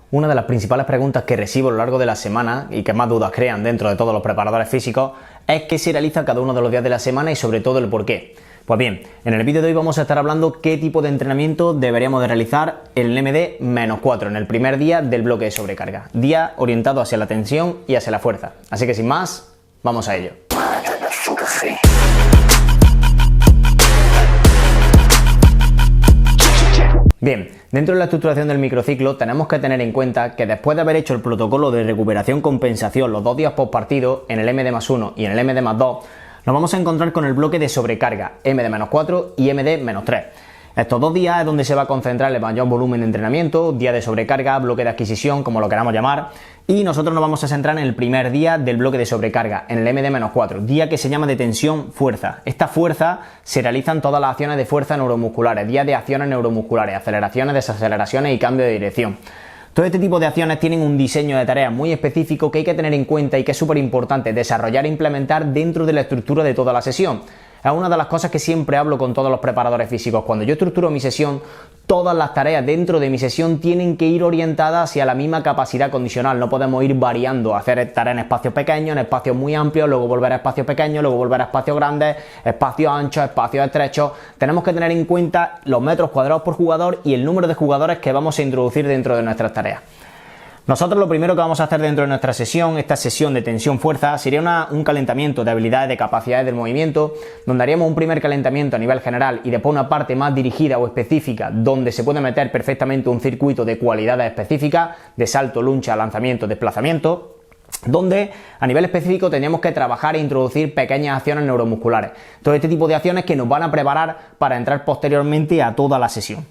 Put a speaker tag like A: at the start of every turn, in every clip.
A: Una de las principales preguntas que recibo a lo largo de la semana y que más dudas crean dentro de todos los preparadores físicos es qué se realiza cada uno de los días de la semana y sobre todo el por qué. Pues bien, en el vídeo de hoy vamos a estar hablando qué tipo de entrenamiento deberíamos de realizar en el MD-4, en el primer día del bloque de sobrecarga. Día orientado hacia la tensión y hacia la fuerza. Así que sin más, vamos a ello. Bien, dentro de la estructuración del microciclo tenemos que tener en cuenta que después de haber hecho el protocolo de recuperación-compensación los 2 días post partido en el MD+1 y en el MD+2, nos vamos a encontrar con el bloque de sobrecarga MD-4 y MD-3. Estos 2 días es donde se va a concentrar el mayor volumen de entrenamiento, día de sobrecarga, bloque de adquisición, como lo queramos llamar, y nosotros nos vamos a centrar en el primer día del bloque de sobrecarga, en el MD-4, día que se llama de tensión-fuerza. Esta fuerza se realizan todas las acciones de fuerza neuromusculares, días de acciones neuromusculares, aceleraciones, desaceleraciones y cambio de dirección. Todo este tipo de acciones tienen un diseño de tareas muy específico que hay que tener en cuenta y que es súper importante desarrollar e implementar dentro de la estructura de toda la sesión. Es una de las cosas que siempre hablo con todos los preparadores físicos. Cuando yo estructuro mi sesión, todas las tareas dentro de mi sesión tienen que ir orientadas hacia la misma capacidad condicional. No podemos ir variando, hacer tareas en espacios pequeños, en espacios muy amplios, luego volver a espacios pequeños, luego volver a espacios grandes, espacios anchos, espacios estrechos. Tenemos que tener en cuenta los metros cuadrados por jugador y el número de jugadores que vamos a introducir dentro de nuestras tareas. Nosotros lo primero que vamos a hacer dentro de nuestra sesión, esta sesión de tensión-fuerza, sería un calentamiento de habilidades, de capacidades del movimiento, donde haríamos un primer calentamiento a nivel general y después una parte más dirigida o específica, donde se puede meter perfectamente un circuito de cualidades específicas, de salto, lucha, lanzamiento, desplazamiento, donde a nivel específico tendríamos que trabajar e introducir pequeñas acciones neuromusculares. Todo este tipo de acciones que nos van a preparar para entrar posteriormente a toda la sesión.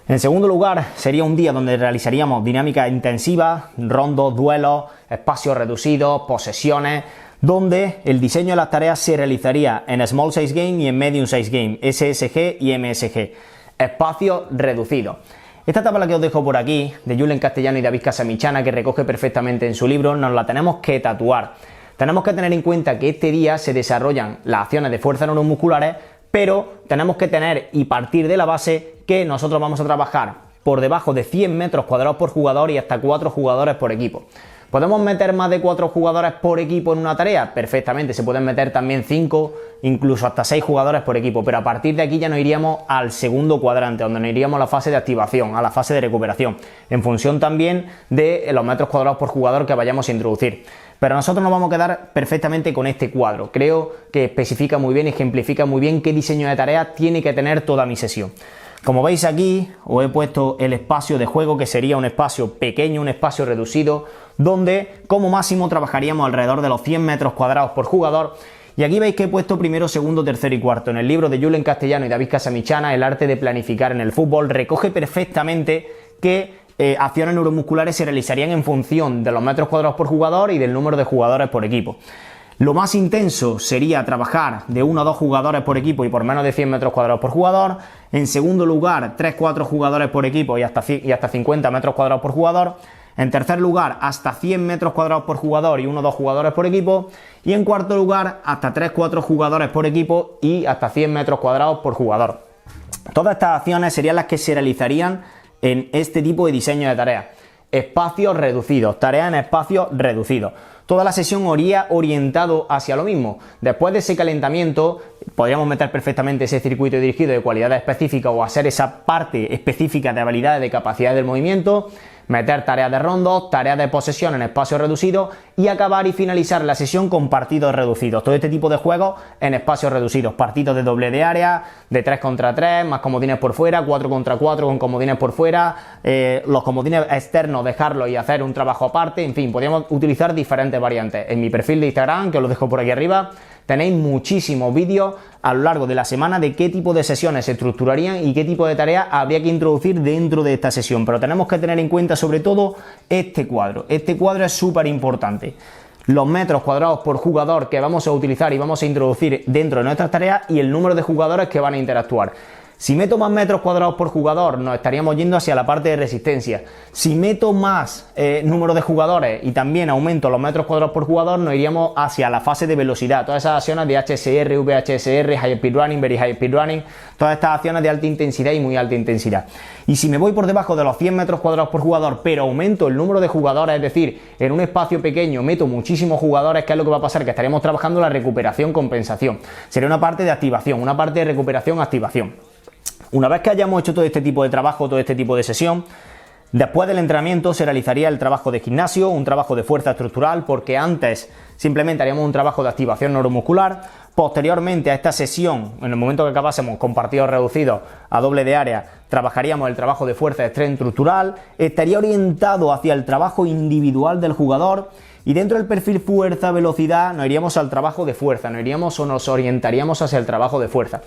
A: En segundo lugar, sería un día donde realizaríamos dinámica intensiva, rondos, duelos, espacios reducidos, posesiones, donde el diseño de las tareas se realizaría en Small Size Game y en Medium Size Game, SSG y MSG, espacios reducidos. Esta tabla que os dejo por aquí, de Julen Castellano y David Casamichana, que recoge perfectamente en su libro, nos la tenemos que tatuar. Tenemos que tener en cuenta que este día se desarrollan las acciones de fuerza neuromusculares, pero tenemos que tener y partir de la base que nosotros vamos a trabajar por debajo de 100 metros cuadrados por jugador y hasta 4 jugadores por equipo. ¿Podemos meter más de 4 jugadores por equipo en una tarea? Perfectamente, se pueden meter también 5, incluso hasta 6 jugadores por equipo, pero a partir de aquí ya nos iríamos al segundo cuadrante, donde nos iríamos a la fase de activación, a la fase de recuperación, en función también de los metros cuadrados por jugador que vayamos a introducir. Pero nosotros nos vamos a quedar perfectamente con este cuadro. Creo que especifica muy bien y ejemplifica muy bien qué diseño de tareas tiene que tener toda mi sesión. Como veis aquí, os he puesto el espacio de juego, que sería un espacio pequeño, un espacio reducido, donde como máximo trabajaríamos alrededor de los 100 metros cuadrados por jugador. Y aquí veis que he puesto primero, segundo, tercero y cuarto. En el libro de Julen Castellano y David Casamichana, El arte de planificar en el fútbol, recoge perfectamente que acciones neuromusculares se realizarían en función de los metros cuadrados por jugador y del número de jugadores por equipo. Lo más intenso sería trabajar de 1 a 2 jugadores por equipo y por menos de 100 metros cuadrados por jugador. En segundo lugar, 3-4 jugadores por equipo y hasta 50 metros cuadrados por jugador. En tercer lugar, hasta 100 metros cuadrados por jugador y 1 o 2 jugadores por equipo. Y en cuarto lugar, hasta 3-4 jugadores por equipo y hasta 100 metros cuadrados por jugador. Todas estas acciones serían las que se realizarían en este tipo de diseño de tareas. Espacios reducidos, tareas en espacios reducidos. Toda la sesión iría orientado hacia lo mismo. Después de ese calentamiento, podríamos meter perfectamente ese circuito dirigido de cualidades específicas o hacer esa parte específica de habilidades de capacidad del movimiento, meter tareas de rondos, tareas de posesión en espacios reducidos y acabar y finalizar la sesión con partidos reducidos. Todo este tipo de juegos en espacios reducidos, partidos de doble de área, de 3 contra 3, más comodines por fuera, 4 contra 4 con comodines por fuera, los comodines externos dejarlos y hacer un trabajo aparte. En fin, podríamos utilizar diferentes variantes. En mi perfil de Instagram, que os lo dejo por aquí arriba, tenéis muchísimos vídeos a lo largo de la semana de qué tipo de sesiones se estructurarían y qué tipo de tareas habría que introducir dentro de esta sesión. Pero tenemos que tener en cuenta sobre todo este cuadro. Este cuadro es súper importante. Los metros cuadrados por jugador que vamos a utilizar y vamos a introducir dentro de nuestras tareas y el número de jugadores que van a interactuar. Si meto más metros cuadrados por jugador, nos estaríamos yendo hacia la parte de resistencia. Si meto más número de jugadores y también aumento los metros cuadrados por jugador, nos iríamos hacia la fase de velocidad. Todas esas acciones de HSR, VHSR, High Speed Running, Very High Speed Running, todas estas acciones de alta intensidad y muy alta intensidad. Y si me voy por debajo de los 100 metros cuadrados por jugador, pero aumento el número de jugadores, es decir, en un espacio pequeño meto muchísimos jugadores, ¿qué es lo que va a pasar? Que estaríamos trabajando la recuperación-compensación. Sería una parte de activación, una parte de recuperación-activación. Una vez que hayamos hecho todo este tipo de trabajo, todo este tipo de sesión, después del entrenamiento se realizaría el trabajo de gimnasio, un trabajo de fuerza estructural, porque antes simplemente haríamos un trabajo de activación neuromuscular. Posteriormente a esta sesión, en el momento que acabásemos con partidos reducidos a doble de área, trabajaríamos el trabajo de fuerza de estrés estructural, estaría orientado hacia el trabajo individual del jugador. Y dentro del perfil fuerza-velocidad nos iríamos al trabajo de fuerza, nos orientaríamos hacia el trabajo de fuerza.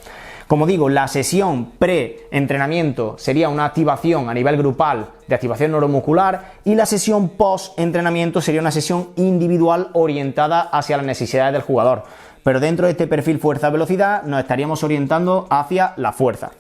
A: Como digo, la sesión pre-entrenamiento sería una activación a nivel grupal de activación neuromuscular y la sesión post-entrenamiento sería una sesión individual orientada hacia las necesidades del jugador. Pero dentro de este perfil fuerza-velocidad nos estaríamos orientando hacia la fuerza.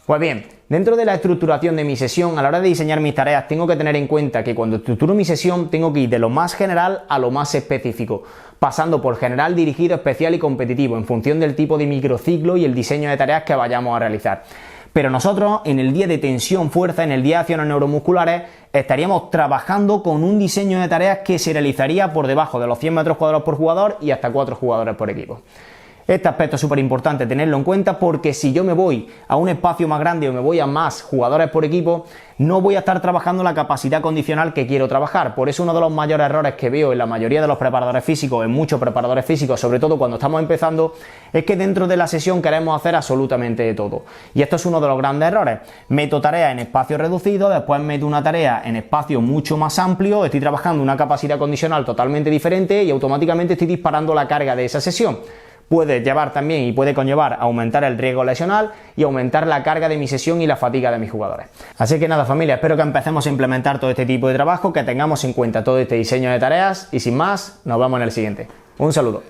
A: Pues bien, dentro de la estructuración de mi sesión, a la hora de diseñar mis tareas, tengo que tener en cuenta que cuando estructuro mi sesión tengo que ir de lo más general a lo más específico, pasando por general, dirigido, especial y competitivo, en función del tipo de microciclo y el diseño de tareas que vayamos a realizar. Pero nosotros, en el día de tensión-fuerza, en el día de acciones neuromusculares, estaríamos trabajando con un diseño de tareas que se realizaría por debajo de los 100 metros cuadrados por jugador y hasta 4 jugadores por equipo. Este aspecto es súper importante tenerlo en cuenta porque si yo me voy a un espacio más grande o me voy a más jugadores por equipo, no voy a estar trabajando la capacidad condicional que quiero trabajar. Por eso uno de los mayores errores que veo en la mayoría de los preparadores físicos, en muchos preparadores físicos, sobre todo cuando estamos empezando, es que dentro de la sesión queremos hacer absolutamente de todo. Y esto es uno de los grandes errores. Meto tareas en espacio reducido, después meto una tarea en espacio mucho más amplio, estoy trabajando una capacidad condicional totalmente diferente y automáticamente estoy disparando la carga de esa sesión. Puede llevar también y puede conllevar a aumentar el riesgo lesional y aumentar la carga de mi sesión y la fatiga de mis jugadores. Así que nada, familia, espero que empecemos a implementar todo este tipo de trabajo, que tengamos en cuenta todo este diseño de tareas y sin más, nos vemos en el siguiente. Un saludo.